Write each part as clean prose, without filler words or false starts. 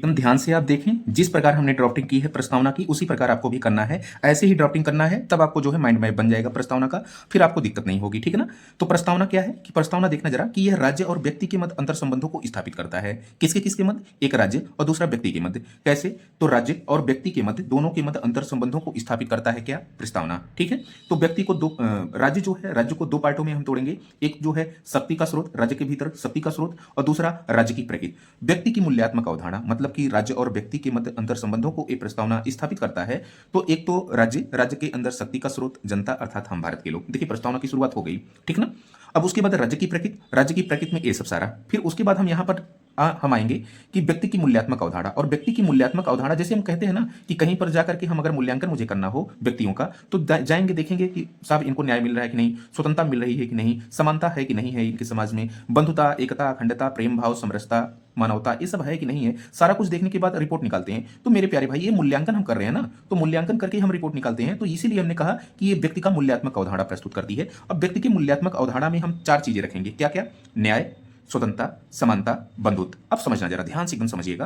एकदम ध्यान से आप देखें, जिस प्रकार हमने ड्राफ्टिंग की है प्रस्तावना की उसी प्रकार आपको भी करना है। ऐसे ही ड्राफ्टिंग करना है, तब आपको जो है माइंड मैप बन जाएगा प्रस्तावना का, फिर आपको दिक्कत नहीं होगी, ठीक है ना। तो प्रस्तावना क्या है कि प्रस्तावना देखना जरा कि यह राज्य और व्यक्ति के मध्य अंतर संबंधों को स्थापित करता है। किसके किसके मध्य? एक राज्य और दूसरा व्यक्ति के मध्य। कैसे? तो राज्य और व्यक्ति के मध्य, दोनों के मध्य अंतर संबंधों को स्थापित करता है क्या? प्रस्तावना, ठीक है। तो व्यक्ति को दो राज्य जो है, राज्य को दो पार्टों में हम तोड़ेंगे। एक जो है शक्ति का स्रोत, राज्य के भीतर शक्ति का स्रोत, और दूसरा राज्य की प्रकृति। व्यक्ति की मूल्यात्मक अवधारणा, मतलब कि राज्य और व्यक्ति के मध्य अंतर संबंधों को एक प्रस्तावना स्थापित करता है। तो एक तो राज्य के अंदर शक्ति का स्रोत जनता अर्थात हम भारत के लोग। देखिए प्रस्तावना की शुरुआत हो गई, ठीक ना। अब उसके बाद राज्य की प्रकृति में ये सब सारा। फिर उसके बाद हम यहाँ पर हम आएंगे कि व्यक्ति की मूल्यात्मक अवधारणा। और व्यक्ति की मूल्यात्मक अवधारणा, जैसे हम कहते हैं ना कि कहीं पर जाकर के हम अगर मूल्यांकन मुझे करना हो व्यक्तियों का, तो जाएंगे देखेंगे कि साहब इनको न्याय मिल रहा है कि नहीं, स्वतंत्रता मिल रही है कि नहीं, समानता है कि नहीं है इनके समाज में, बंधुता, एकता, अखंडता, प्रेम भाव, समरसता, मानवता, ये सब है कि नहीं है। सारा कुछ देखने के बाद रिपोर्ट निकालते हैं। तो मेरे प्यारे भाई, ये मूल्यांकन हम कर रहे हैं ना, तो मूल्यांकन करके हम रिपोर्ट निकालते हैं। तो इसीलिए हमने कहा कि ये व्यक्ति का मूल्यात्मक अवधारणा प्रस्तुत करती है। अब व्यक्ति की मूल्यात्मक अवधारणा में हम चार चीजें रखेंगे। क्या क्या? न्याय, स्वतंत्रता, समानता, बंधुत्व। अब समझना जरा ध्यान से एकदम समझिएगा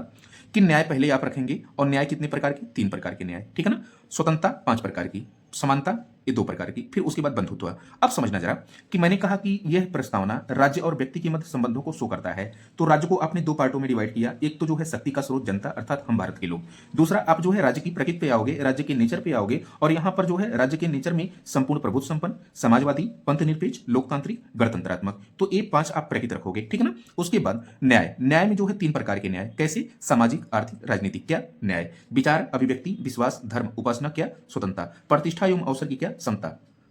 कि न्याय पहले आप रखेंगे। और न्याय कितने प्रकार के? तीन प्रकार के न्याय, ठीक है ना। स्वतंत्रता 5 प्रकार की, समानता ये 2 प्रकार की, फिर उसके बाद बंधुत्व। अब समझना जरा कि मैंने कहा कि यह प्रस्तावना राज्य और व्यक्ति के मध्य संबंधों को शो करता है। तो राज्य को आपने 2 पार्टों में डिवाइड किया। एक तो जो है शक्ति का स्रोत जनता अर्थात हम भारत के लोग। दूसरा आप जो है राज्य की प्रकृति पे आओगे, राज्य के नेचर पे आओगे। और यहां पर जो है राज्य के नेचर में संपूर्ण प्रभुत्व संपन्न, समाजवादी, पंथ निरपेक्ष, लोकतांत्रिक, गणतंत्रात्मक। तो ये 5 आप प्रकृति रखोगे, ठीक है ना। उसके बाद न्याय। न्याय में जो है 3 प्रकार के न्याय। कैसे? सामाजिक, आर्थिक, राजनीतिक। क्या? न्याय। विचार, अभिव्यक्ति, विश्वास, धर्म, उपासना। क्या? स्वतंत्रता। प्रतिष्ठा एवं अवसर की क्या? समता।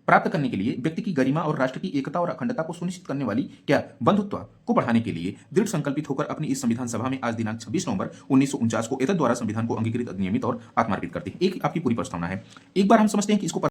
प्राप्त करने के लिए व्यक्ति की गरिमा और राष्ट्र की एकता और अखंडता को सुनिश्चित करने वाली क्या? बंधुत्व को बढ़ाने के लिए दृढ़ संकल्पित होकर अपनी इस संविधान सभा में आज दिनांक 26 नवंबर 1949 को एतद द्वारा संविधान को अंगीकृत, नियमित और आत्मार्पित करते हैं। एक आपकी पूरी प्रस्तावना है। एक बार हम समझते हैं कि इसको